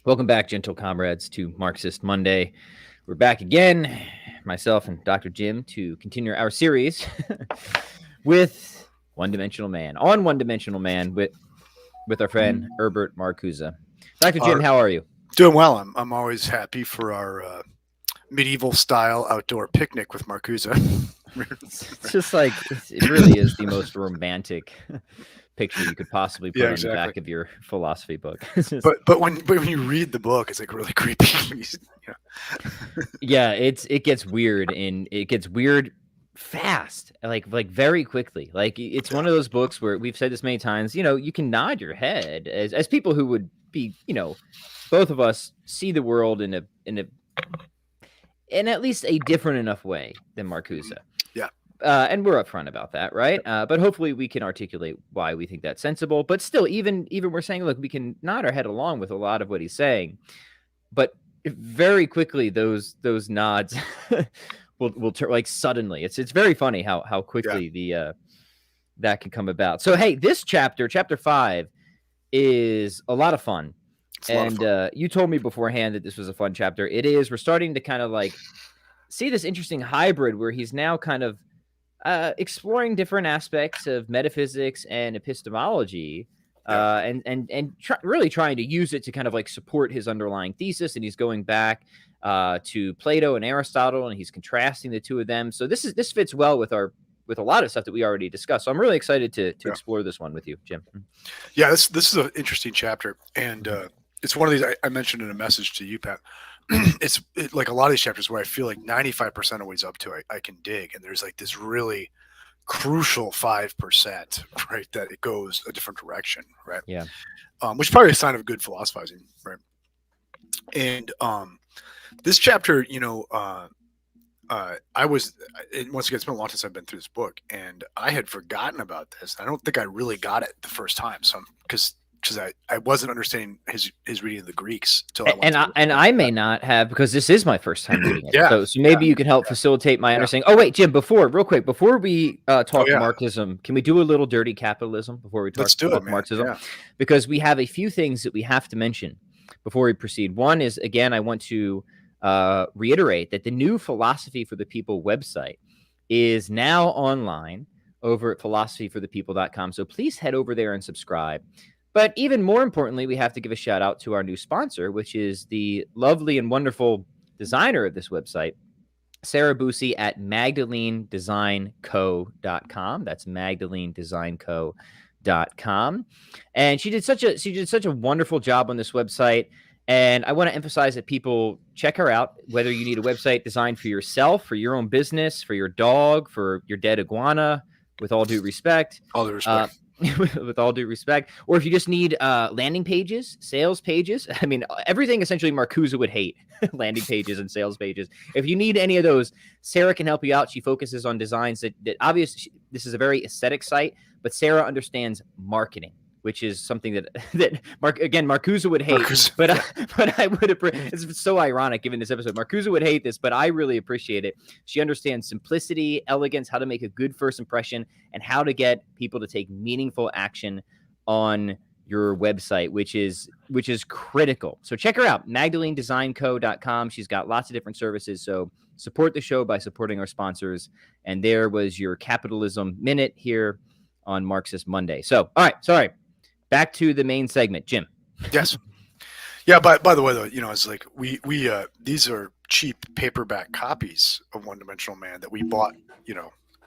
Welcome back, gentle comrades, to Marxist Monday. We're back again, myself and Dr. Jim, to continue our series with One-Dimensional Man, on One-Dimensional Man with our friend Herbert Marcuse. Dr. Jim, how are you? Doing well. I'm always happy for our medieval style outdoor picnic with Marcuse. It's just like, it really is the most romantic picture you could possibly put on the back of your philosophy book. But when you read the book, it's like really creepy. Yeah, it gets weird, and it gets weird fast, like very quickly. Like it's one of those books where we've said this many times. You can nod your head as people who would be, both of us see the world in at least a different enough way than Marcuse. Yeah. And we're upfront about that, right? But hopefully we can articulate why we think that's sensible. But still, even we're saying, look, we can nod our head along with a lot of what he's saying, but very quickly those nods will turn, like, suddenly. It's very funny how quickly that can come about. So hey, this chapter 5, is a lot of fun. And you told me beforehand that this was a fun chapter. It is. We're starting to kind of like see this interesting hybrid where he's now kind of exploring different aspects of metaphysics and epistemology, really trying to use it to kind of like support his underlying thesis. And he's going back to Plato and Aristotle, and he's contrasting the two of them. So this fits well with a lot of stuff that we already discussed. So I'm really excited to explore this one with you, Jim. Yeah, this is an interesting chapter, and it's one of these I mentioned in a message to you, Pat. It's like a lot of these chapters where I feel like 95% of ways up to I can dig, and there's like this really crucial 5%, right, that it goes a different direction, right? Yeah. Which is probably a sign of good philosophizing, right? And this chapter, I was, once again, it's been a long time since I've been through this book, and I had forgotten about this. I don't think I really got it the first time, so because I wasn't understanding his reading of the Greeks till I may not have, because this is my first time reading it. So maybe you can help facilitate my understanding. Oh wait, Jim, real quick, before we talk Marxism, can we do a little dirty capitalism before we talk about Marxism? Yeah. Because we have a few things that we have to mention before we proceed. One is, again, I want to reiterate that the new Philosophy for the People website is now online over at philosophyforthepeople.com. So please head over there and subscribe. But even more importantly, we have to give a shout out to our new sponsor, which is the lovely and wonderful designer of this website, Sarah Busey at MagdaleneDesignCo.com. That's MagdaleneDesignCo.com. And she did such a wonderful job on this website. And I want to emphasize that people check her out, whether you need a website designed for yourself, for your own business, for your dog, for your dead iguana, with all due respect. All due respect. With all due respect, or if you just need landing pages, sales pages. I mean, everything essentially Marcuse would hate, landing pages and sales pages. If you need any of those, Sarah can help you out. She focuses on designs that obviously, this is a very aesthetic site, but Sarah understands marketing, which is something that Marcuse would hate. But I would. It's so ironic given this episode. Marcuse would hate this, but I really appreciate it. She understands simplicity, elegance, how to make a good first impression, and how to get people to take meaningful action on your website, which is critical. So check her out, MagdaleneDesignCo.com. She's got lots of different services. So support the show by supporting our sponsors. And there was your Capitalism Minute here on Marxist Monday. So, all right, sorry. Back to the main segment, Jim. Yes. Yeah. By the way, though, it's like we these are cheap paperback copies of One-Dimensional Man that we bought,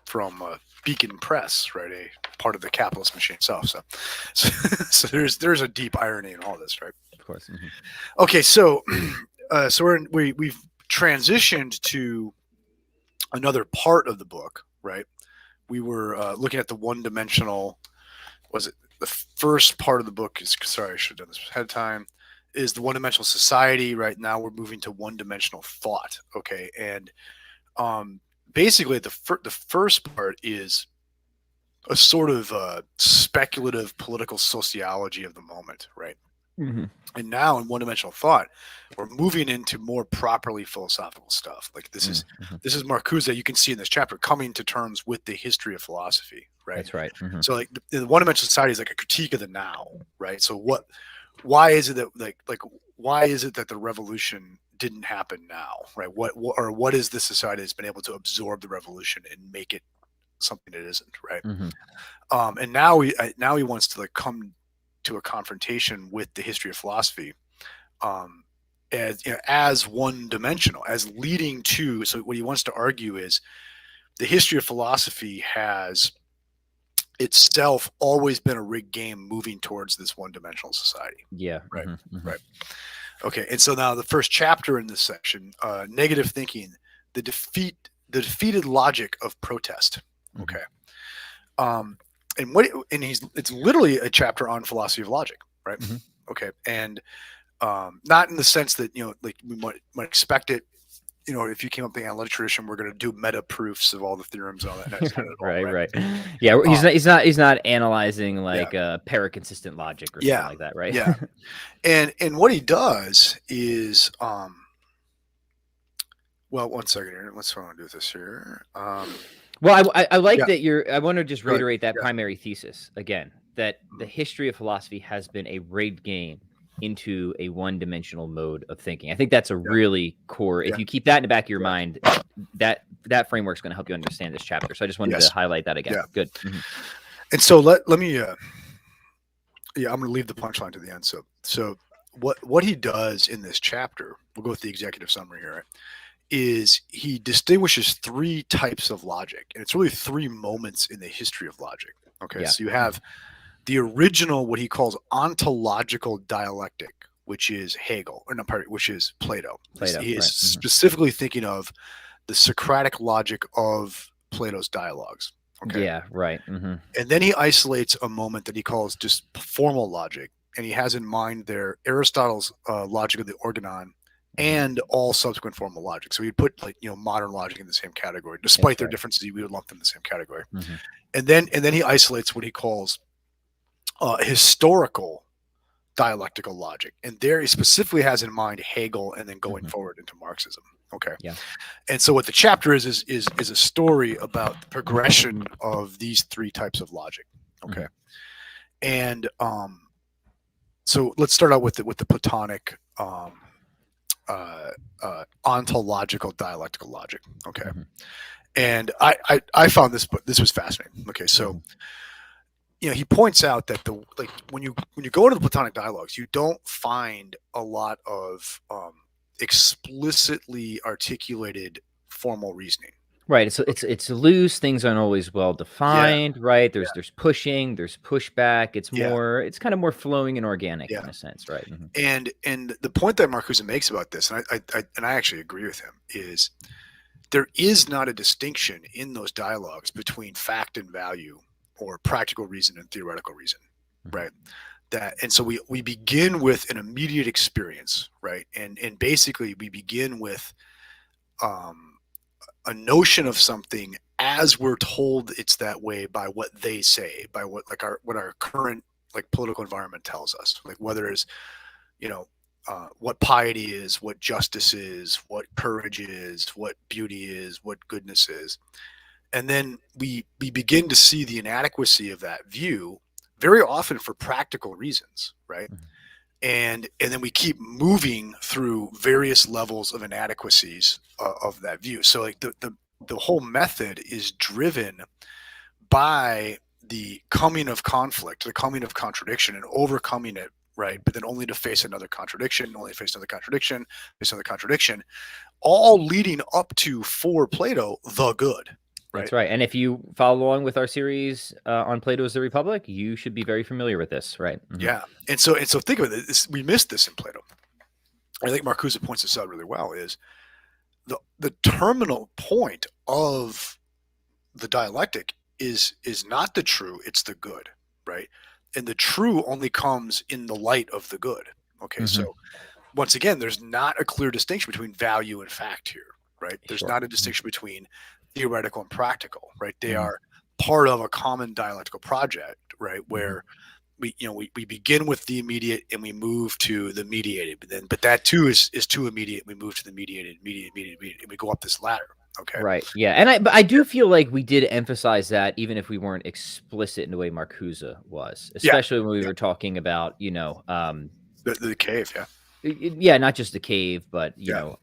from Beacon Press, right? A part of the capitalist machine itself. So there's a deep irony in all this, right? Of course. Mm-hmm. Okay, so we've transitioned to another part of the book, right? We were looking at the one-dimensional. Was it the first part of the book? Sorry, I should have done this ahead of time. Is the one-dimensional society. Right now, we're moving to one-dimensional thought. Okay, and basically, the first part is a sort of speculative political sociology of the moment, right? Mm-hmm. And now in one-dimensional thought, we're moving into more properly philosophical stuff. Like this is Marcuse, you can see in this chapter, coming to terms with the history of philosophy, right? That's right. Mm-hmm. So like the one-dimensional society is like a critique of the now, right? So why is it that why is it that the revolution didn't happen now, right? What is the society that's been able to absorb the revolution and make it something it isn't, right? And now he wants to like come to a confrontation with the history of philosophy, as as one dimensional, as leading to. So what he wants to argue is the history of philosophy has itself always been a rigged game moving towards this one-dimensional society. Yeah. Right. Right. Okay. And so now the first chapter in this section, negative thinking, the defeated logic of protest. Okay. And it's literally a chapter on philosophy of logic, right? Okay. And not in the sense that, like we might expect it. If you came up with the analytic tradition, we're going to do meta proofs of all the theorems and all that. That's not at all, right. Yeah, he's not analyzing like paraconsistent logic or something like that, right? Yeah. And what he does is, well, one second here. Let's try to do this here. Well, I like that I want to just reiterate that primary thesis again, that the history of philosophy has been a rigged game into a one-dimensional mode of thinking. I think that's a really core. If you keep that in the back of your mind, that framework is going to help you understand this chapter. So I just wanted to highlight that again. Good. And so let me I'm going to leave the punchline to the end. So what he does in this chapter, we'll go with the executive summary here, right, is he distinguishes three types of logic, and it's really three moments in the history of logic. Okay, so you have the original, what he calls ontological dialectic, which is Hegel, which is Plato. He is specifically thinking of the Socratic logic of Plato's dialogues. Okay. Yeah, right. And then he isolates a moment that he calls just formal logic, and he has in mind there Aristotle's logic of the organon and all subsequent formal logic. So he'd put modern logic in the same category, despite their differences. We would lump them in the same category. And then he isolates what he calls historical dialectical logic, and there he specifically has in mind Hegel, and then going forward into Marxism. Okay. Yeah. And so what the chapter is a story about the progression of these three types of logic. Okay. And so let's start out with the Platonic ontological dialectical logic. Okay. And I found this was fascinating. Okay. So he points out that when you go into the Platonic dialogues, you don't find a lot of explicitly articulated formal reasoning. Right. So it's loose. Things aren't always well defined. Right. There's pushing. There's pushback. It's more. It's kind of more flowing and organic in a sense. Right. And the point that Marcuse makes about this, and I actually agree with him, is there is not a distinction in those dialogues between fact and value, or practical reason and theoretical reason, right? And so we begin with an immediate experience, right? And basically we begin with a notion of something as we're told it's that way by what they say, by what our current political environment tells us, whether it's what piety is, what justice is, what courage is, what beauty is, what goodness is. And then we begin to see the inadequacy of that view very often for practical reasons, right? And then we keep moving through various levels of inadequacies of that view. So the whole method is driven by the coming of conflict, the coming of contradiction, and overcoming it, right? But then only to face another contradiction, face another contradiction, all leading up to, for Plato, the good. Right. That's right. And if you follow along with our series on Plato's The Republic, you should be very familiar with this, right? Yeah. And so think of it. We missed this in Plato. I think Marcuse points this out really well. Is the terminal point of the dialectic is not the true; it's the good, right? And the true only comes in the light of the good. Okay. So once again, there's not a clear distinction between value and fact here, right? There's not a distinction between theoretical and practical, right? They are part of a common dialectical project, right? Where we begin with the immediate and we move to the mediated, but that too is too immediate. We move to the mediated, and we go up this ladder. Okay. Right. Yeah. And I do feel like we did emphasize that, even if we weren't explicit in the way Marcuse was, especially when we were talking about, The cave, yeah. Yeah, not just the cave, but Yeah.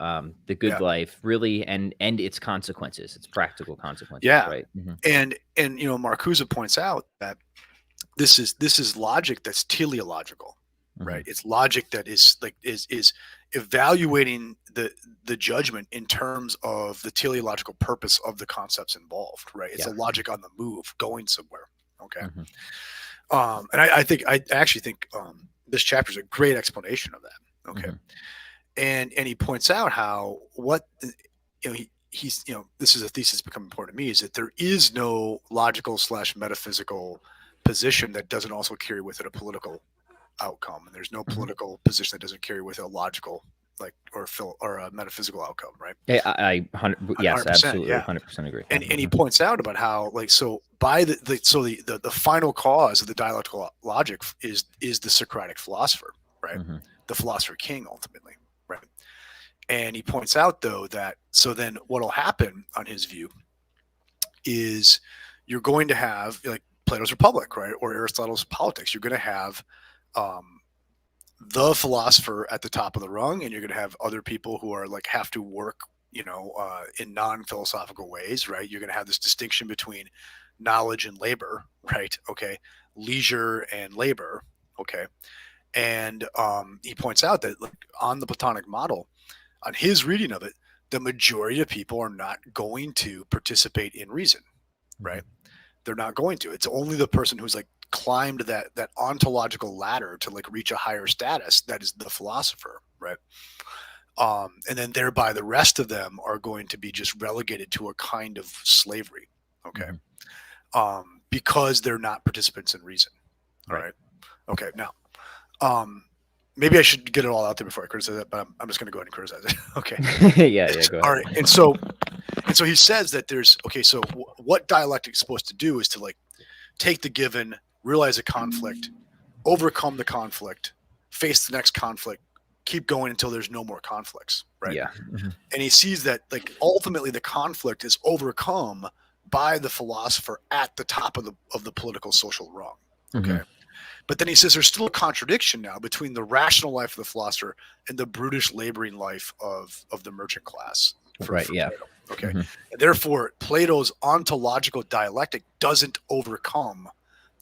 the good Yeah. life, really, and its consequences, its practical consequences, Yeah. right? Mhm. And Marcuse points out that this is logic that's teleological, right? Mhm. It's logic that is evaluating the judgment in terms of the teleological purpose of the concepts involved, right? It's Yeah. a logic on the move, going somewhere. Okay. Mhm. And I actually think this chapter is a great explanation of that. Okay. Mhm. And he points out how he's this is a thesis become important to me, is that there is no logical / metaphysical position that doesn't also carry with it a political outcome, and there's no Mhm. political position that doesn't carry with it a logical or a metaphysical outcome, right? Yeah, yes, 100%, absolutely, yeah. 100% agree. And he Mhm. points out about how, like, so by the final cause of the dialectical logic is the Socratic philosopher, right? Mhm. The philosopher king, ultimately, right? And he points out, though, that so then what'll happen on his view is you're going to have, like, Plato's Republic, right, or Aristotle's Politics. You're going to have the philosopher at the top of the rung, and you're going to have other people who are like have to work, in non-philosophical ways, right? You're going to have this distinction between knowledge and labor, right? Okay, leisure and labor, okay. And he points out that, like, on the Platonic model, on his reading of it, the majority of people are not going to participate in reason, right? Mhm. They're not going to. It's only the person who's like climbed that ontological ladder to like reach a higher status that is the philosopher, right? And then thereby the rest of them are going to be just relegated to a kind of slavery, okay? Mhm. Because they're not participants in reason. All Right. right. Okay. Now, maybe I should get it all out there before I criticize it, but I'm just going to go ahead and criticize it. Okay. Yeah, go All ahead. right. And so he says that there's, okay, so what dialectic is supposed to do is to, like, take the given, realize a conflict, overcome the conflict, face the next conflict, keep going until there's no more conflicts, right? Yeah. Mhm. And he sees that, like, ultimately the conflict is overcome by the philosopher at the top of the political social rung. Okay. Mhm. But then he says there's still a contradiction now between the rational life of the philosopher and the brutish laboring life of the merchant class for Right, yeah. Plato. Okay. Mhm. And therefore, Plato's ontological dialectic doesn't overcome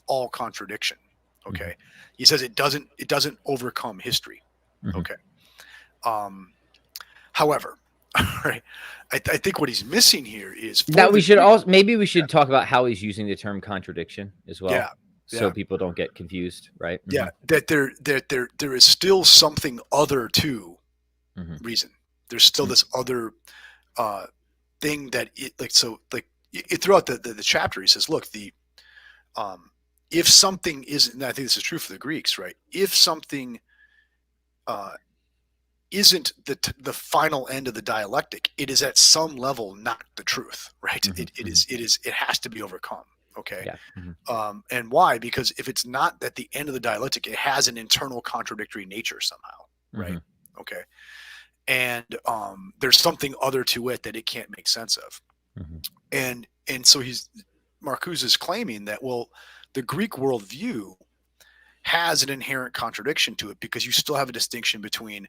all contradiction. Mhm. Okay. He says it doesn't overcome history. Mhm. Okay. However, right, I think what he's missing here is Now for we the should Greek. also maybe we should talk about how he's using the term contradiction as well, Yeah. so Yeah. people don't get confused, right? Yeah. Mhm. There is still something other to Mhm. reason. There's still Mm. this other uh, thing that throughout the chapter he says, look, the um, if something isn't, and I think this is true for the Greeks, right? If something uh, isn't the final end of the dialectic, it is at some level not the truth, right? Mhm. Mhm. It has to be overcome. Okay. Yeah. Mhm. And why? Because if it's not at the end of the dialectic, it has an internal contradictory nature somehow, right? Mhm. Okay. And there's something other to it that it can't make sense of. Mhm. And so Marcuse is claiming that, well, the Greek worldview has an inherent contradiction to it because you still have a distinction between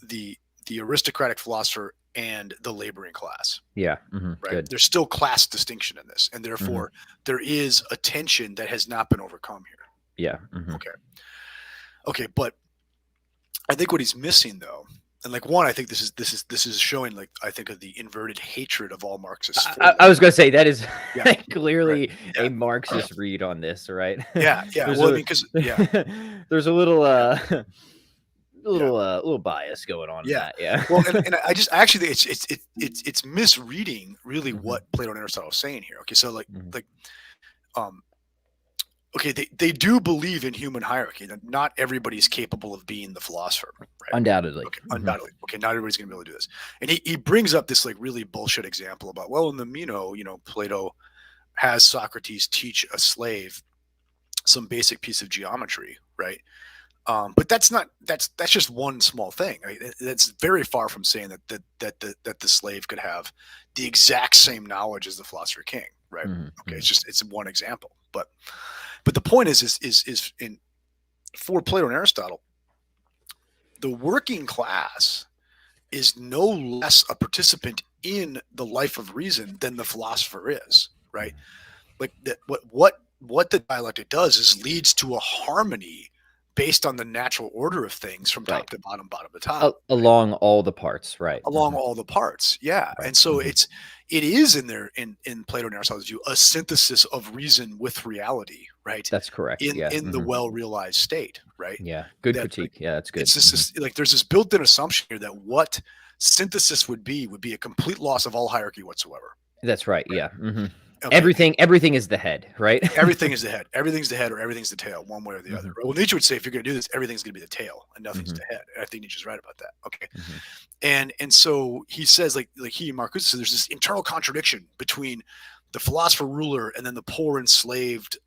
the aristocratic philosopher and the laboring class, Yeah. Mhm. right? Good. There's still class distinction in this, and Mhm. therefore there is a tension that has not been overcome here. Yeah. Mhm. Okay. Okay, but I think what he's missing, though, and like, one, I think this is showing, like, I think, of the inverted hatred of all Marxists for I was labor. gonna say that is Yeah, right. clearly Yeah, a Marxist read on this, right? yeah, yeah. There's Well, I a mean, because yeah, there's a little yeah, yeah, little bias going on in yeah. that, yeah. Well, and I actually think it's misreading really Mhm. what Plato and Aristotle are saying here. Okay, so Mhm. like um okay, they do believe in human hierarchy, that not everybody's capable of being the philosopher, right? Undoubtedly. Okay, Mhm. undoubtedly. Okay, not everybody's gonna be able to do this. And he brings up this, like, really bullshit example about, well, in the Meno, Plato has Socrates teach a slave some basic piece of geometry, right? But that's just one small thing. Right? That's very far from saying that the slave could have the exact same knowledge as the philosopher king, right? Mhm. Okay, Mhm. it's one example, but the point is in for Plato and Aristotle, the working class is no less a participant in the life of reason than the philosopher is, right? Like that, what the dialectic does is leads to a harmony based on the natural order of things from top to bottom, bottom to top, along all the parts, right? Along all the parts, yeah. Right. And so it is in there in Plato and Aristotle's view a synthesis of reason with reality, right? That's correct. In the well-realized state, right? Yeah, good critique. Yeah, that's good. It's just like there's this built-in assumption here that what synthesis would be a complete loss of all hierarchy whatsoever. That's right. Yeah. Okay. Everything is the head, right? Everything is the head. Everything's the head or everything's the tail, one way or the other. Well, Nietzsche would say if you're going to do this, everything's going to be the tail and nothing's the head. And I think Nietzsche's right about that. Okay. And so he says, like he and Marcuse said, there's this internal contradiction between the philosopher ruler and then the poor enslaved,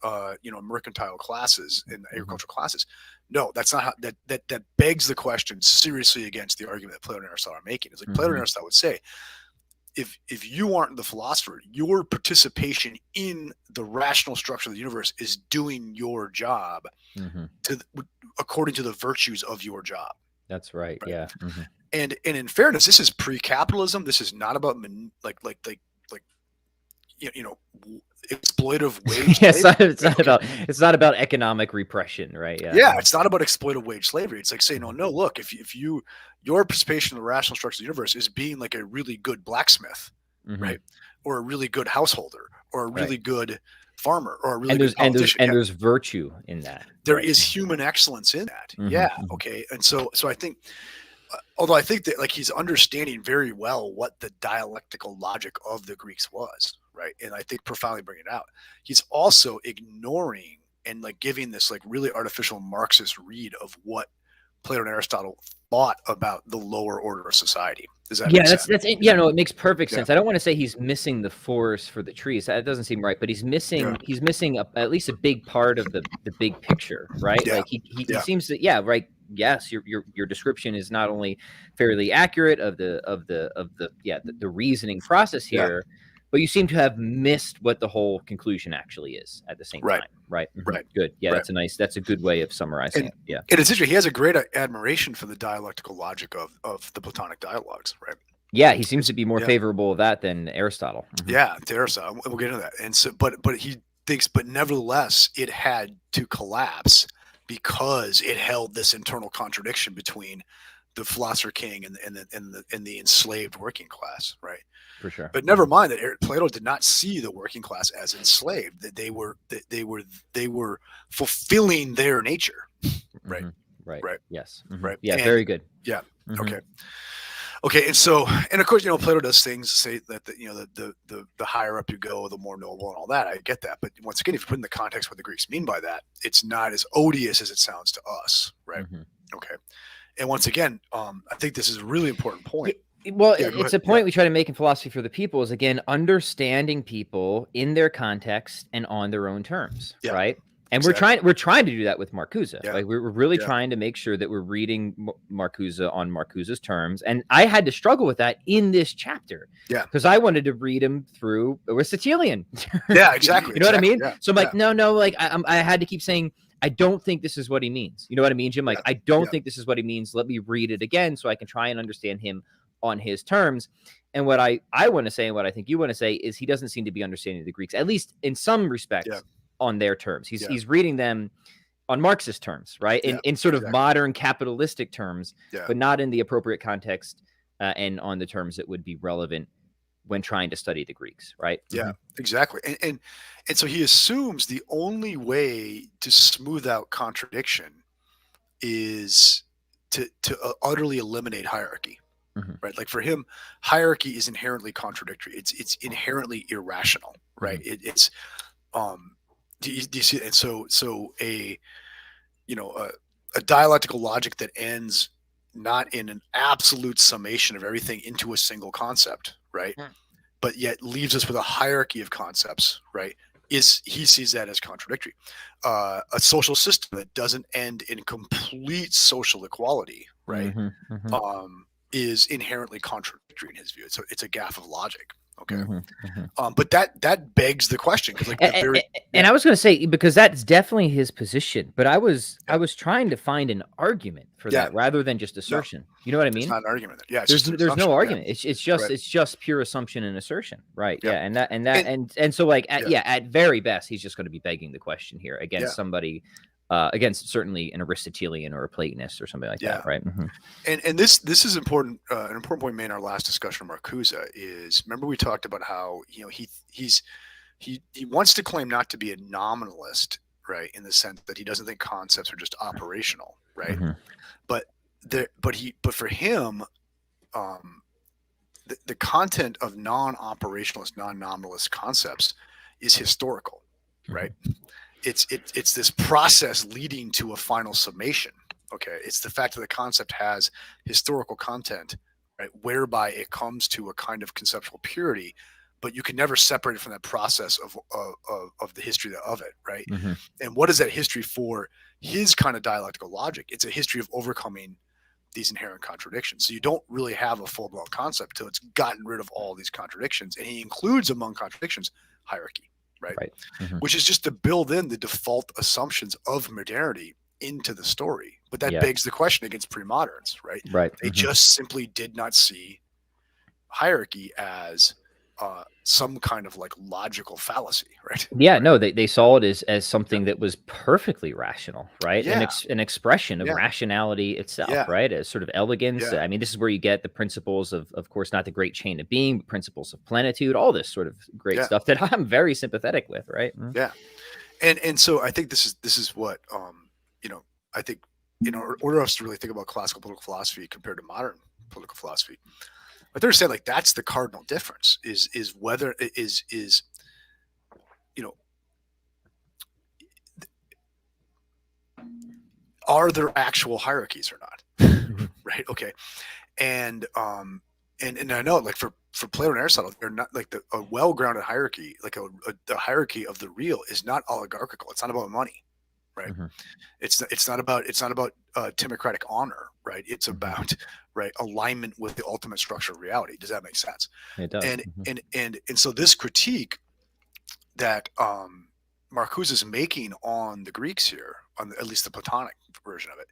mercantile classes and agricultural classes. No, that's not how that begs the question seriously against the argument that Plato and Aristotle are making. It's like Plato and Aristotle would say, if you aren't the philosopher, your participation in the rational structure of the universe is doing your job according to the virtues of your job. That's right. Yeah. And in fairness, this is pre-capitalism. This is not about exploitive wage. It's not about economic repression, right? Yeah, it's not about exploitive wage slavery. It's like saying, no, look, if your participation in the rational structure of the universe is being like a really good blacksmith, right, or a really good householder, or a really good farmer, or a really good politician. And there's virtue in that. There is human excellence in that. Yeah. Okay. And so I think. Although I think that like he's understanding very well what the dialectical logic of the Greeks was, right? And I think profoundly bringing it out. He's also ignoring and like giving this like really artificial Marxist read of what Plato and Aristotle thought about the lower order of society. Does that make sense? It makes perfect sense. I don't want to say he's missing the forest for the trees. That doesn't seem right, but he's missing at least a big part of the big picture, right? Yeah. Like he seems to right. Yes, your description is not only fairly accurate of the reasoning process here, but you seem to have missed what the whole conclusion actually is at the same time. Right. Good. Yeah, that's a good way of summarizing it. Yeah. And it's interesting. He has a great admiration for the dialectical logic of the Platonic dialogues, right? Yeah, he seems to be more favorable of that than Aristotle. Yeah, to Aristotle. We'll get into that. And so, but he thinks, but nevertheless, it had to collapse because it held this internal contradiction between the philosopher king and the enslaved working class, right? For sure. But never mind that Plato did not see the working class as enslaved; that they were fulfilling their nature, right? Right. Yes. Right. Yeah. Very good. Yeah. Okay. And so, and of course, Plato does things say that the higher up you go, the more noble and all that. I get that, but once again, if you put in the context what the Greeks mean by that, it's not as odious as it sounds to us, right? Okay. And once again, I think this is a really important point. Well, it's a point we try to make in Philosophy for the People is, again, understanding people in their context and on their own terms, right? And we're trying to do that with Marcuse. Like we're really trying to make sure that we're reading Marcuse on Marcuse's terms. And I had to struggle with that in this chapter. Yeah. Because I wanted to read him through Aristotelian. Yeah, exactly. You know what I mean? Yeah. So I'm like, no, like I had to keep saying, I don't think this is what he means. You know what I mean, Jim? Like, I don't think this is what he means. Let me read it again so I can try and understand him on his terms. And what I want to say and what I think you want to say is he doesn't seem to be understanding the Greeks, at least in some respects, on their terms. He's reading them on Marxist terms, right? In sort of modern capitalistic terms, but not in the appropriate context and on the terms that would be relevant when trying to study the Greeks, right? Yeah, exactly. And so he assumes the only way to smooth out contradiction is to utterly eliminate hierarchy. Right, like for him, hierarchy is inherently contradictory. It's inherently irrational, right? It's do you see? And so a dialectical logic that ends not in an absolute summation of everything into a single concept, right? But yet leaves us with a hierarchy of concepts, right? He sees that as contradictory. A social system that doesn't end in complete social equality, right? Is inherently contradictory in his view. It's a gaffe of logic. Okay. Mm-hmm. But that begs the question, because like and I was going to say, because that's definitely his position, but I was trying to find an argument for that rather than just assertion. You know what I mean? It's not an argument. Yeah, it's There's no argument. Yeah. It's just pure assumption and assertion, right? Yeah, and so like at very best, he's just going to be begging the question here against somebody, against certainly an Aristotelian or a Platonist or something like that, right? Mm-hmm. And this is important. An important point made in our last discussion of Marcuse is, remember we talked about how he wants to claim not to be a nominalist, right? In the sense that he doesn't think concepts are just operational, right? Mm-hmm. But for him, the content of non-operationalist, non-nominalist concepts is historical, right? It's this process leading to a final summation. Okay, it's the fact that the concept has historical content, right, whereby it comes to a kind of conceptual purity, but you can never separate it from that process of the history of it, right? Mm-hmm. And what is that history for his kind of dialectical logic? It's a history of overcoming these inherent contradictions. So you don't really have a full-blown concept till it's gotten rid of all these contradictions, and he includes among contradictions hierarchy, right? Mm-hmm. Which is just to build in the default assumptions of modernity into the story. But that begs the question against pre-moderns, right? They just simply did not see hierarchy as some kind of like logical fallacy, right? No, they saw it as something that was perfectly rational, right? An expression of rationality itself, right? As sort of elegance. I mean, this is where you get the principles of course, not the great chain of being, but principles of plenitude, all this sort of great stuff that I'm very sympathetic with, right? Yeah. And so I think this is what I think, in order for us to really think about classical political philosophy compared to modern political philosophy, but they're saying like that's the cardinal difference is whether is are there actual hierarchies or not? Right. Okay. And I know, like for Plato and Aristotle, they're not like a well-grounded hierarchy, like the hierarchy of the real is not oligarchical. It's not about money, right? It's not about timocratic honor, right? It's about alignment with the ultimate structure of reality. Does that make sense? It does. And so this critique that Marcuse is making on the Greeks here, on at least the Platonic version of it,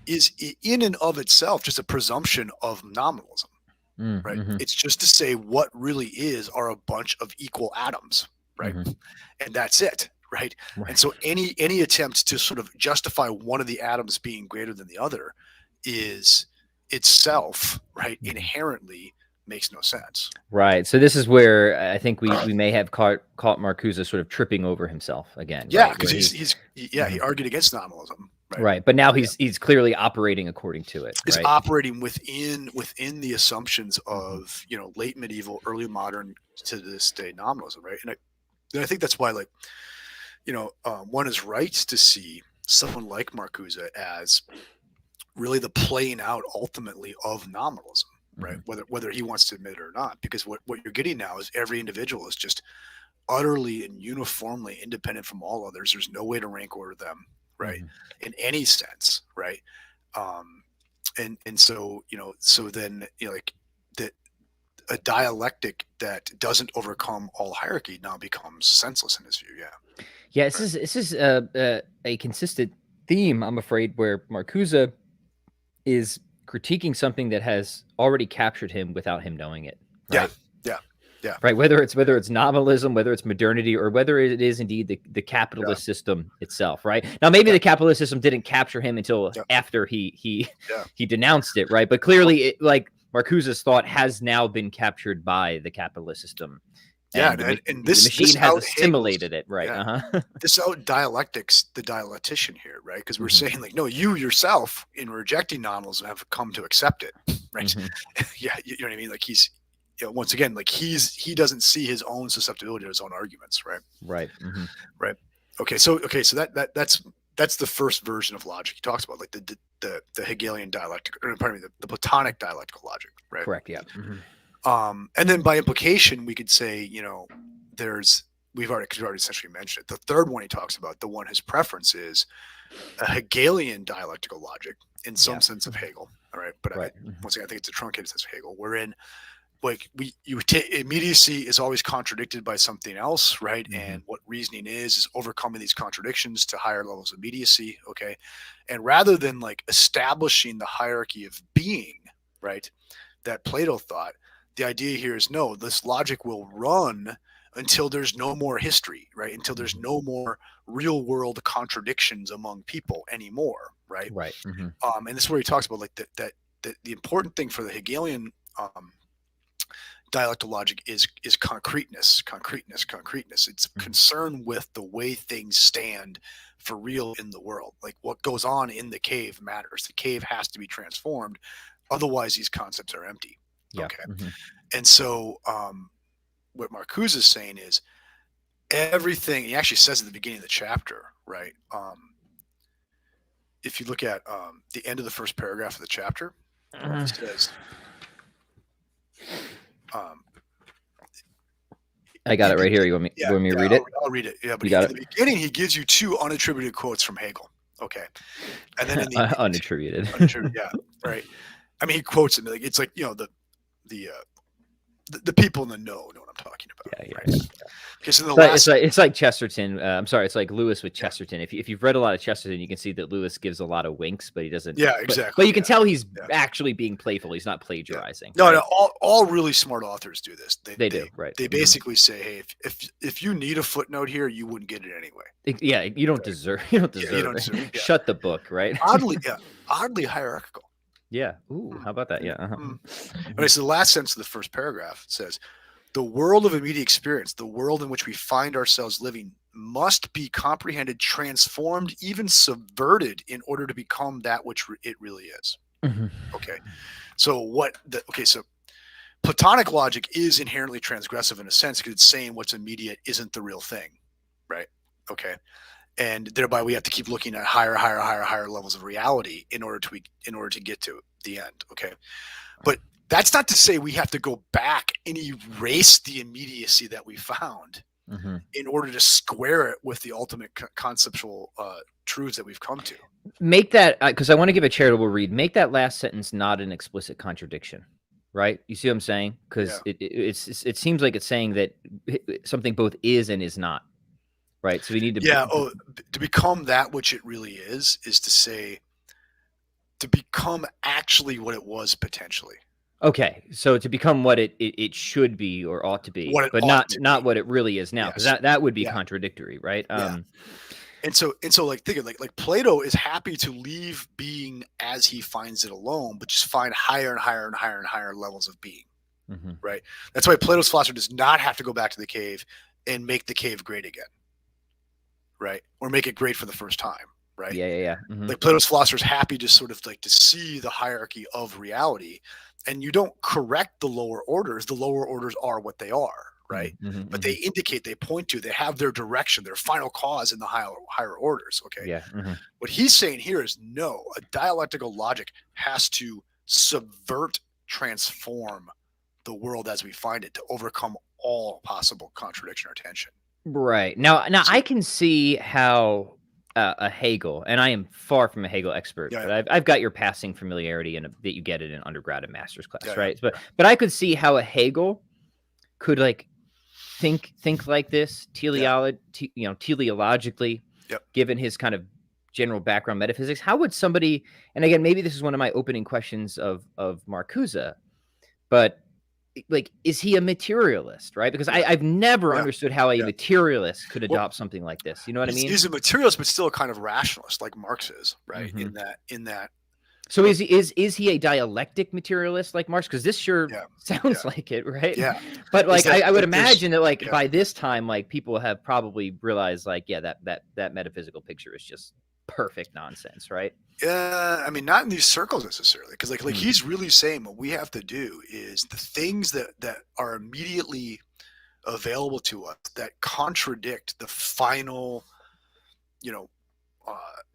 is in and of itself just a presumption of nominalism, right? It's just to say what really is are a bunch of equal atoms, right? And that's it, right? And so any attempt to sort of justify one of the atoms being greater than the other is itself, right, inherently makes no sense. Right. So this is where I think we may have caught Marcuse sort of tripping over himself again. Yeah, because he argued against nominalism. Right. But now he's clearly operating according to it. He's operating within the assumptions of late medieval, early modern to this day nominalism, right? And I think that's why, like, one is right to see someone like Marcuse as really the playing out ultimately of nominalism, right? Whether he wants to admit it or not, because what you're getting now is every individual is just utterly and uniformly independent from all others. There's no way to rank order them, right? In any sense, right? And so so then like that a dialectic that doesn't overcome all hierarchy now becomes senseless in his view. This is a consistent theme, I'm afraid, where Marcuse is critiquing something that has already captured him without him knowing it. Right? Yeah. Right. Whether it's nominalism, whether it's modernity, or whether it is indeed the capitalist system itself. Right. Now, maybe the capitalist system didn't capture him until after he denounced it. Right. But clearly, Marcuse's thought has now been captured by the capitalist system. And this machine has assimilated it, right? This out dialectics the dialectician here, right? Because we're saying like, no, you yourself in rejecting nominalism have come to accept it, right? You know what I mean? Like he's, once again, like he doesn't see his own susceptibility to his own arguments, right? Right. Right. Okay. So that's the first version of logic he talks about, like the Hegelian dialectic, or pardon me, the Platonic dialectical logic, right? Correct. Yeah. And then by implication, we could say, we've already essentially mentioned it. The third one he talks about, the one his preference is a Hegelian dialectical logic in some sense of Hegel. All right. But once again, I think it's a truncated sense of Hegel, wherein like immediacy is always contradicted by something else, right? Mm-hmm. And what reasoning is overcoming these contradictions to higher levels of immediacy, okay? And rather than like establishing the hierarchy of being, right, that Plato thought, the idea here is no, this logic will run until there's no more history, right? Until there's no more real world contradictions among people anymore, right? Right. Mm-hmm. And this is where he talks about like that the important thing for the Hegelian dialectical logic is concreteness. It's concern with the way things stand for real in the world. Like what goes on in the cave matters. The cave has to be transformed, otherwise these concepts are empty. Yeah. Okay. Mm-hmm. And so what Marcuse is saying is everything. He actually says at the beginning of the chapter, right? If you look at the end of the first paragraph of the chapter, it says. I got it right here. You want me to read it? I'll read it. Yeah, but in the beginning, he gives you two unattributed quotes from Hegel. Okay, and then in the unattributed. Yeah, right. I mean, he quotes it. Like it's like the people in the know what I'm talking about. Yeah. Right? Okay, so it's like Chesterton. I'm sorry, it's like Lewis with Chesterton. If you've read a lot of Chesterton, you can see that Lewis gives a lot of winks, but he doesn't. Yeah, exactly. But you can tell he's actually being playful. He's not plagiarizing. No, right? no. All really smart authors do this. They do, right? They basically say, hey, if you need a footnote here, you wouldn't get it anyway. Yeah, you don't deserve. You don't deserve it. Shut the book, right? Oddly hierarchical. Yeah. Ooh, how about that? Yeah. Okay, so the last sentence of the first paragraph says, the world of immediate experience, the world in which we find ourselves living, must be comprehended, transformed, even subverted in order to become that which it really is. Mm-hmm. Okay. So so Platonic logic is inherently transgressive in a sense because it's saying what's immediate isn't the real thing, right? Okay. And thereby we have to keep looking at higher levels of reality in order to get to the end. Okay. But that's not to say we have to go back and erase the immediacy that we found in order to square it with the ultimate conceptual truths that we've come to. Make that, because I want to give a charitable read, make that last sentence not an explicit contradiction, right? You see what I'm saying? Because it seems like it's saying that something both is and is not, right? So we need to... to become that which it really is to say, to become actually what it was potentially. Okay, so to become what it should be or ought to be, but not what it really is now, because that would be contradictory, right? And so like think of like Plato is happy to leave being as he finds it alone, but just find higher and higher levels of being, right? That's why Plato's philosophy does not have to go back to the cave and make the cave great again, right? Or make it great for the first time, right? Yeah. Like Plato's philosopher is happy to sort of like to see the hierarchy of reality. And you don't correct the lower orders. The lower orders are what they are, right? But they indicate, they point to, they have their direction, their final cause in the higher orders, okay? Yeah. What he's saying here is no, a dialectical logic has to subvert, transform the world as we find it to overcome all possible contradiction or tension. Right. Now I can see how a Hegel, and I am far from a Hegel expert, but I've got your passing familiarity and that you get it in undergrad and master's class, right? But I could see how a Hegel could like think like this teleologically, given his kind of general background metaphysics. How would somebody, and again, maybe this is one of my opening questions of Marcuse, but like, is he a materialist, right? Because I've never understood how a materialist could adopt something like this. You know what I mean? He's a materialist, but still a kind of rationalist, like Marx is, right? In that. So is he a dialectic materialist like Marx? Because this sure sounds like it, right? Yeah. But like, I would imagine that like by this time, like people have probably realized like, that metaphysical picture is just perfect nonsense, right? Yeah, I mean, not in these circles necessarily, because like he's really saying what we have to do is the things that are immediately available to us that contradict the final,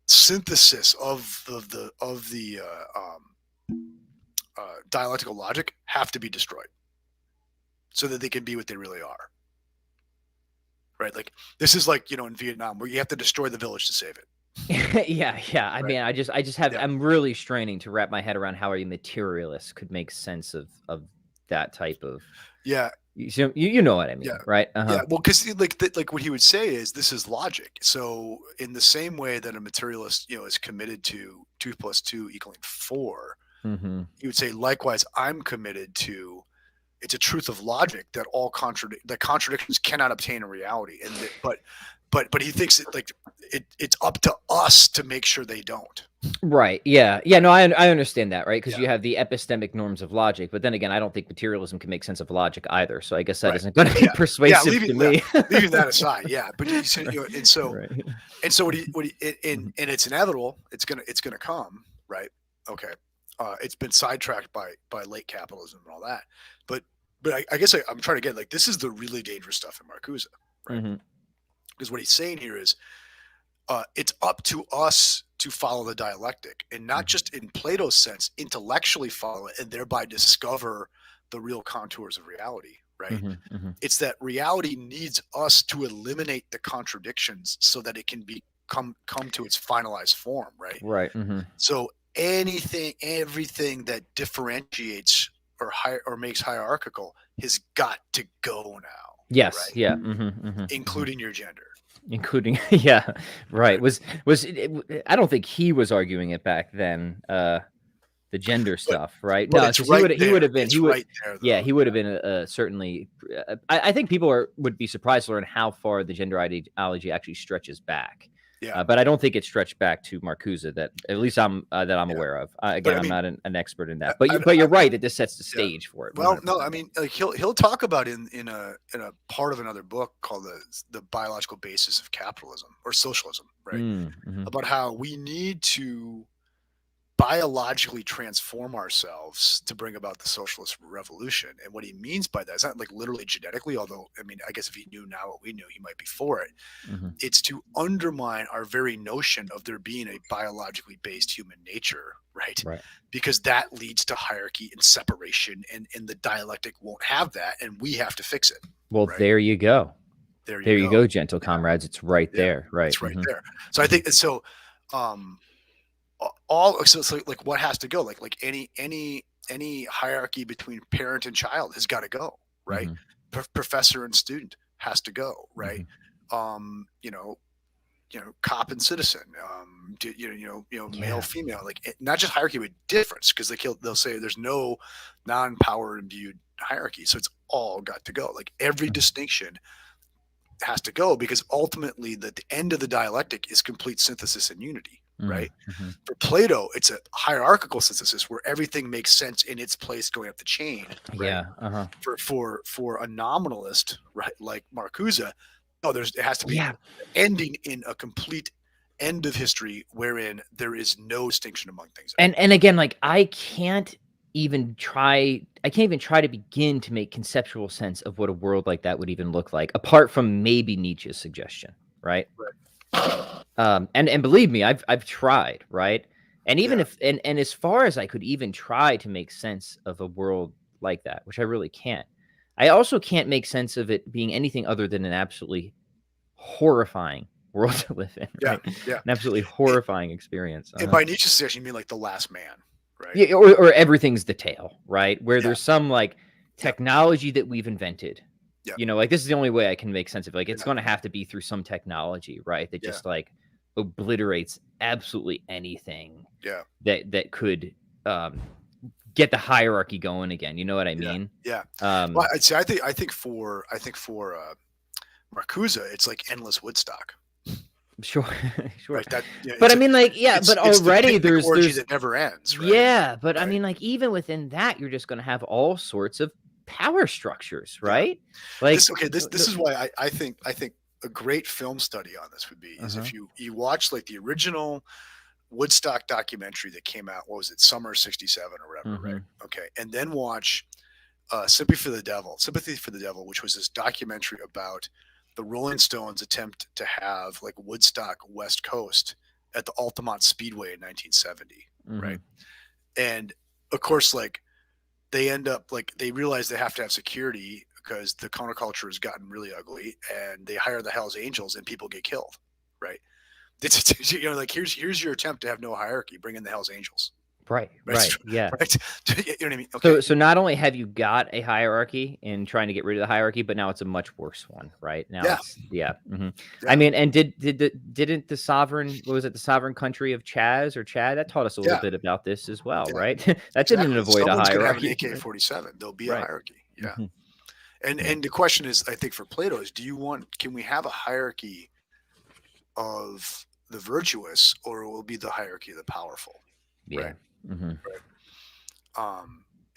synthesis of the dialectical logic have to be destroyed, so that they can be what they really are. Right? Like this is like in Vietnam where you have to destroy the village to save it. Yeah. I mean, I just have, I'm really straining to wrap my head around how a materialist could make sense of that type of. Yeah. You know what I mean, Yeah. right? Yeah, well, because like what he would say is this is logic. So in the same way that a materialist, is committed to 2 + 2 = 4, Mm-hmm. he would say likewise, I'm committed to it's a truth of logic that that contradictions cannot obtain in reality, and but he thinks that like it's up to us to make sure they don't. Right. Yeah. Yeah. No, I understand that, right? Because Yeah. you have the epistemic norms of logic, but then again, I don't think materialism can make sense of logic either. So I guess that Right. isn't going to be Yeah. persuasive to me. Leaving that aside, yeah. But you said, and so Right. what and it's inevitable. It's gonna come, right? Okay. It's been sidetracked by late capitalism and all that, but I guess I'm trying to get like this is the really dangerous stuff in Marcuse, right? Mm-hmm. Because what he's saying here is it's up to us to follow the dialectic, and not just in Plato's sense, intellectually follow it and thereby discover the real contours of reality, right? Mm-hmm. Mm-hmm. It's that reality needs us to eliminate the contradictions so that it can come to its finalized form, right? Right. Mm-hmm. So everything that differentiates or makes hierarchical has got to go now. Yes. Right? Yeah. Mm-hmm. Mm-hmm. Including your gender. Including, yeah, right. I don't think he was arguing it back then. The gender stuff, right? But No, it's because right he would have been. It's He would, right there, though. yeah, he would have been certainly. I think people would be surprised to learn how far the gender ideology actually stretches back. Yeah. But I don't think it stretched back to Marcuse. That at least I'm aware of. Again, I'm not an expert in that. But you're right that this sets the stage for it. Well, no, I mean, like he'll talk about in a part of another book called the biological basis of capitalism or socialism, right? Mm-hmm. About how we need to biologically transform ourselves to bring about the socialist revolution. And what he means by that is not like literally genetically, although I mean, I guess if he knew now what we knew, he might be for it. Mm-hmm. It's to undermine our very notion of there being a biologically based human nature, right? Because that leads to hierarchy and separation, and the dialectic won't have that, and we have to fix it. Well, right? There you go. There you go, gentle comrades. It's right there. Right. It's right there. So I think so. So like what has to go? Like any hierarchy between parent and child has got to go, right? Mm-hmm. Professor and student has to go, right? Mm-hmm. Cop and citizen, male, female, like not just hierarchy, but difference, because they'll say there's no non-power imbued hierarchy, so it's all got to go. Like every distinction has to go, because ultimately the end of the dialectic is complete synthesis and unity. Right. Mm-hmm. For Plato, it's a hierarchical synthesis where everything makes sense in its place going up the chain. Right? Yeah. Uh-huh. For a nominalist, right, like Marcuse, it has to be ending in a complete end of history wherein there is no distinction among things. And again, like I can't even try to begin to make conceptual sense of what a world like that would even look like, apart from maybe Nietzsche's suggestion, right? And believe me, I've tried, right? And even if as far as I could even try to make sense of a world like that, which I really can't, I also can't make sense of it being anything other than an absolutely horrifying world to live in. Right? Yeah. An absolutely horrifying experience. And by Nietzsche's suggestion, you mean like The Last Man, right? Yeah, or everything's the tale, right? Where there's some like technology that we've invented. Yeah. Like this is the only way I can make sense of it. Like it's going to have to be through some technology, right? That just like obliterates absolutely anything that could get the hierarchy going again. You know what I mean? Yeah. Well, I think for Marcuse, it's like endless Woodstock. Sure. Right, but I mean, like, but already there's that never ends. Right? Yeah, but I mean, like, even within that, you're just going to have all sorts of power structures, right? Like, this is why I think a great film study on this would be is if you watch like the original Woodstock documentary that came out, what was it, summer '67 or whatever, right? Okay, and then watch Sympathy for the Devil, which was this documentary about the Rolling Stones' attempt to have like Woodstock West Coast at the Altamont Speedway in 1970, right? And of course, like they end up like they realize they have to have security because the counterculture has gotten really ugly, and they hire the Hells Angels and people get killed, right? It's like here's your attempt to have no hierarchy, bring in the Hells Angels. Right. Yeah. Right. You know what I mean? Okay. So not only have you got a hierarchy in trying to get rid of the hierarchy, but now it's a much worse one, right? Now Yeah. it's I Yeah. mean, and didn't the sovereign, what was it, the sovereign country of Chad that taught us a little Yeah. bit about this as well, Yeah. right? That didn't Exactly. avoid a Someone's going to have an hierarchy. AK-47. There'll be a Right. hierarchy. Yeah. Mhm. And the question is, I think for Plato is, can we have a hierarchy of the virtuous, or will it be the hierarchy of the powerful? Yeah. Right. Mhm.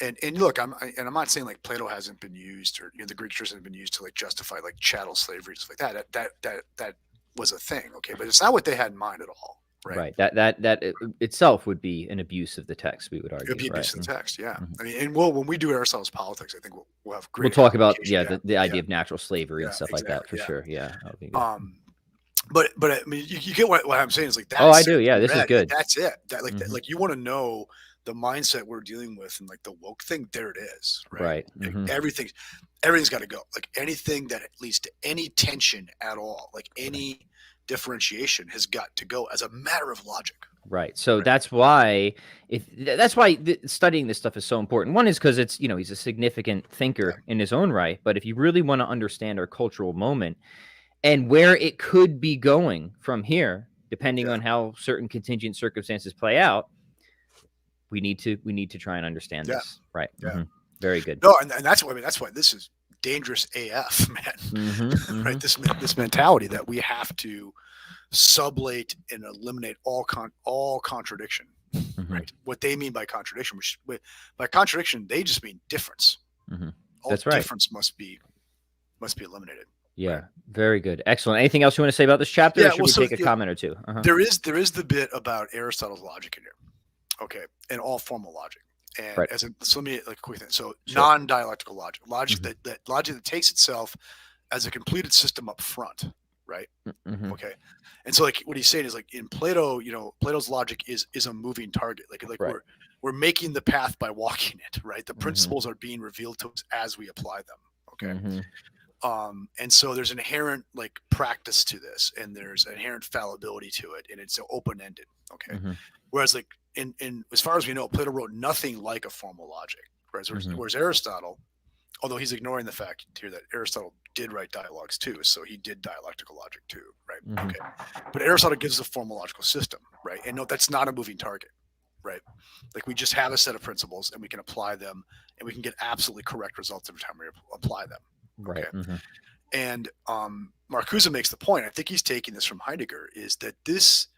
And look, I'm not saying like Plato hasn't been used, or the Greek church hasn't been used to like justify like chattel slavery and stuff like that. That was a thing, okay, but it's not what they had in mind at all, right? Right. That itself would be an abuse of the text, we would argue. It'd be Right. abuse of the text, yeah. Mhm. I mean, and when we do Aristotle's politics, I think we'll have We'll great talk about application. the idea of natural slavery and stuff like that exactly, for sure. Yeah. That'll be good. But I mean, you get what I'm saying is like that. Oh, I do. Yeah, this is good. That's it. That like you want to know the mindset we're dealing with and like the woke thing. There it is. Right. Right. Like, everything's got to go. Like anything that leads to any tension at all, like any differentiation, has got to go as a matter of logic. Right. So that's why studying this stuff is so important. One is because it's, he's a significant thinker in his own right. But if you really want to understand our cultural moment and where it could be going from here, depending on how certain contingent circumstances play out, we need to try and understand this. Right. Yeah. Very good. No, and that's why this is dangerous AF, man. Right. This mentality that we have to sublate and eliminate all contradiction. Right. What they mean by contradiction, by contradiction, they just mean difference. All that's right. Difference must be eliminated. Yeah. Right. Very good. Excellent. Anything else you want to say about this chapter? Yeah, or should we take a comment or two? There is the bit about Aristotle's logic in here. Okay. And all formal logic. And so let me like a quick thing. So non-dialectical logic that logic that takes itself as a completed system up front. Right. Okay. And so like what he's saying is like in Plato, Plato's logic is a moving target. Like we're making the path by walking it. Right. The principles are being revealed to us as we apply them. Okay. And so there's inherent like practice to this, and there's inherent fallibility to it, and it's open-ended. Okay. Whereas like in as far as we know, Plato wrote nothing like a formal logic. Right. Whereas Aristotle, although he's ignoring the fact here that Aristotle did write dialogues too, so he did dialectical logic too. Right. Okay. But Aristotle gives a formal logical system. Right. And no, that's not a moving target. Right. Like we just have a set of principles, and we can apply them, and we can get absolutely correct results every time we apply them. Right. Okay. And Marcuse makes the point, I think he's taking this from Heidegger, is that this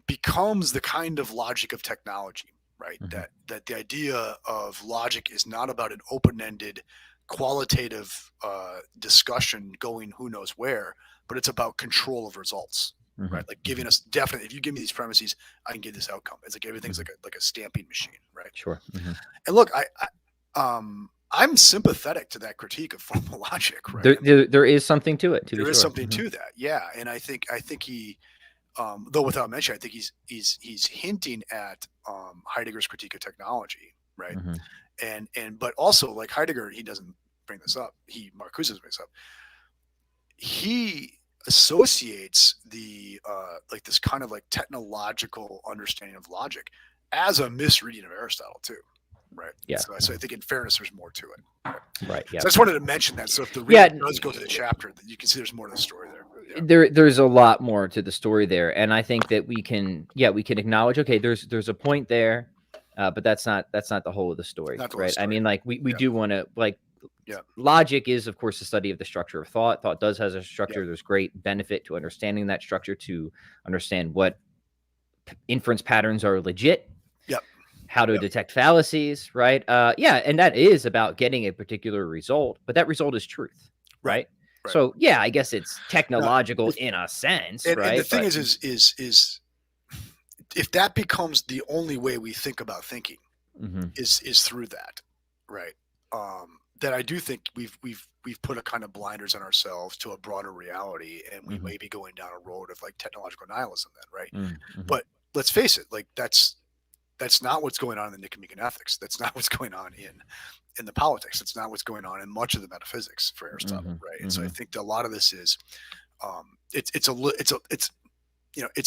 becomes the kind of logic of technology, right? That the idea of logic is not about an open-ended qualitative discussion going who knows where, but it's about control of results, right? Like giving us if you give me these premises, I can get this outcome. It's like everything's like a stamping machine, right? Sure. And look, I'm sympathetic to that critique of formal logic, right? There is something to it. There is something to that, yeah. And I think he, though without mentioning, I think he's hinting at Heidegger's critique of technology, right? But also like Heidegger, he doesn't bring this up. Marcuse brings up. He associates the like this kind of like technological understanding of logic as a misreading of Aristotle too. Right. Yeah. So I think in fairness, there's more to it. Right. Yeah. So I just wanted to mention that. So if the reader does go to the chapter, that you can see there's more to the story there. Yeah. There's a lot more to the story there, and I think that we can acknowledge. Okay, there's a point there, but that's not the whole of the story, right? I mean, like we do want to like. Yeah. Logic is, of course, the study of the structure of thought. Thought has a structure. Yeah. There's great benefit to understanding that structure, to understand what inference patterns are legit. Yep. How to detect fallacies, right? And that is about getting a particular result, but that result is truth, right? So yeah, I guess it's technological in a sense, right? And the thing is if that becomes the only way we think about thinking, is through that, right? That I do think we've put a kind of blinders on ourselves to a broader reality, and we may be going down a road of like technological nihilism then, right? But let's face it, like that's not what's going on in the Nicomachean Ethics. That's not what's going on in the politics. That's not what's going on in much of the metaphysics for Aristotle, right? And so I think that a lot of this is it's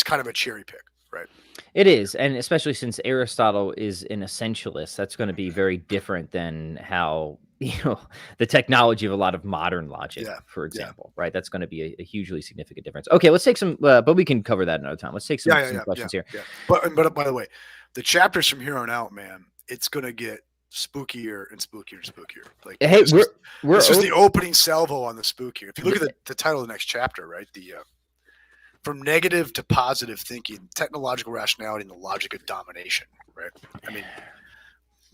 kind of a cherry pick, right? It is, and especially since Aristotle is an essentialist, that's going to be very different than how the technology of a lot of modern logic, Yeah, for yeah, example, right? That's going to be a hugely significant difference. Okay, let's take some, but we can cover that another time. Let's take some questions here. yeah. But by the way, the chapters from here on out, man, it's gonna get spookier and spookier and spookier. Like Hey, this was the opening salvo on the spookier. If you look at the title of the next chapter, right? The from negative to positive thinking, technological rationality, and the logic of domination, right? I mean,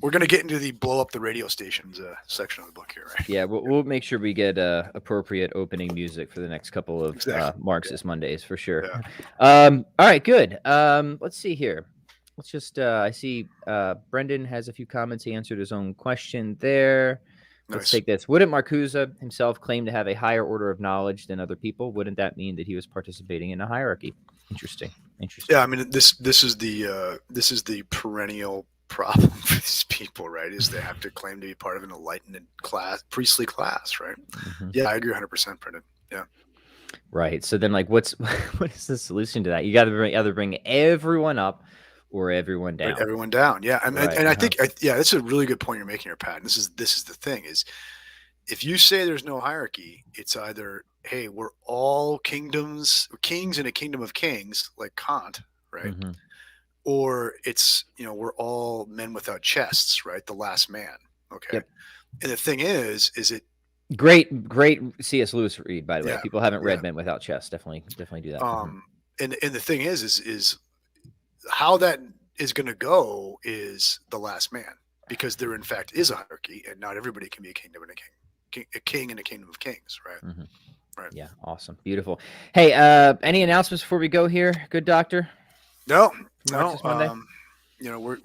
we're going to get into the blow up the radio stations section of the book here, right? Yeah, we'll make sure we get appropriate opening music for the next couple of Marxist Mondays for sure. Yeah. All right, good. Let's see here. Let's just, I see Brendan has a few comments. He answered his own question there. Let's take this. Wouldn't Marcuse himself claim to have a higher order of knowledge than other people? Wouldn't that mean that he was participating in a hierarchy? Interesting. Yeah, I mean, this is the perennial problem for these people, right? Is they have to claim to be part of an enlightened class, priestly class, right? Mm-hmm. Yeah, I agree 100%, Brendan. Yeah. Right. So then, like, what is the solution to that? You got to either bring everyone up or everyone down. Right, everyone down. Yeah. And I think, that's a really good point you're making here, Pat. And this is the thing is, if you say there's no hierarchy, it's either, hey, we're all kings in a kingdom of kings, like Kant, right? Mm-hmm. Or it's, we're all men without chests, right? The last man. Okay. Yep. And the thing is it great C.S. Lewis read, by the way. People haven't read Men Without Chests. Definitely do that. And the thing is how that is going to go is the last man, because there in fact is a hierarchy, and not everybody can be a kingdom and a king in a kingdom of kings, right? Mm-hmm. Right. Yeah. Awesome. Beautiful. Hey, any announcements before we go here? Good doctor? No.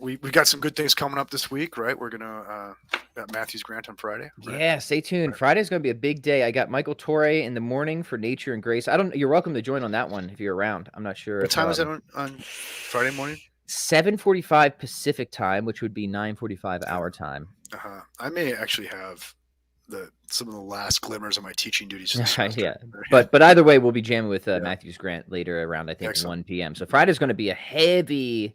We got some good things coming up this week, right? We're gonna got Matthew's Grant on Friday. Right? Yeah, stay tuned. Right. Friday's gonna be a big day. I got Michael Torre in the morning for Nature and Grace. You're welcome to join on that one if you're around. I'm not sure. What time is that on Friday morning? 7:45 Pacific time, which would be 9:45 our time. I may actually have some of the last glimmers of my teaching duties. Yeah, but either way, we'll be jamming with Matthew's Grant later around, I think, 1 p.m. So Friday's going to be a heavy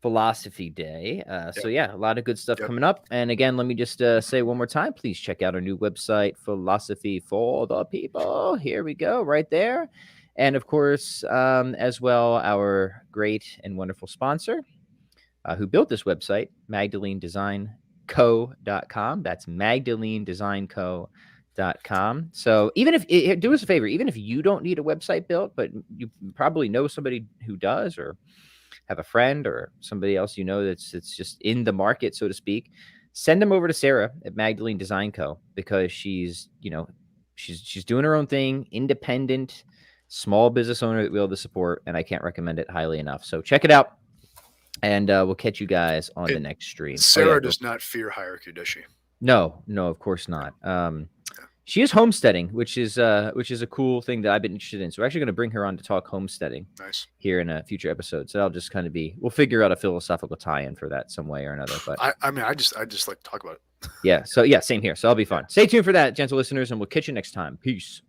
philosophy day. So a lot of good stuff coming up. And again, let me just say one more time, please check out our new website, Philosophy for the People. Here we go, right there. And of course, as well, our great and wonderful sponsor who built this website, MagdaleneDesignCo.com. That's MagdaleneDesignCo.com. So even if, do us a favor, even if you don't need a website built, but you probably know somebody who does, or have a friend or somebody else that's just in the market, so to speak, send them over to Sarah at Magdalene Design Co. because she's doing her own thing, independent, small business owner that we'll be able to support, and I can't recommend it highly enough. So check it out, and we'll catch you guys on the next stream. Sarah does not fear hierarchy, does she? No, of course not. She is homesteading, which is a cool thing that I've been interested in. So we're actually going to bring her on to talk homesteading here in a future episode. So I'll just kind of we'll figure out a philosophical tie-in for that some way or another. But I just like to talk about it. Yeah. So same here. So I'll be fun. Stay tuned for that, gentle listeners, and we'll catch you next time. Peace.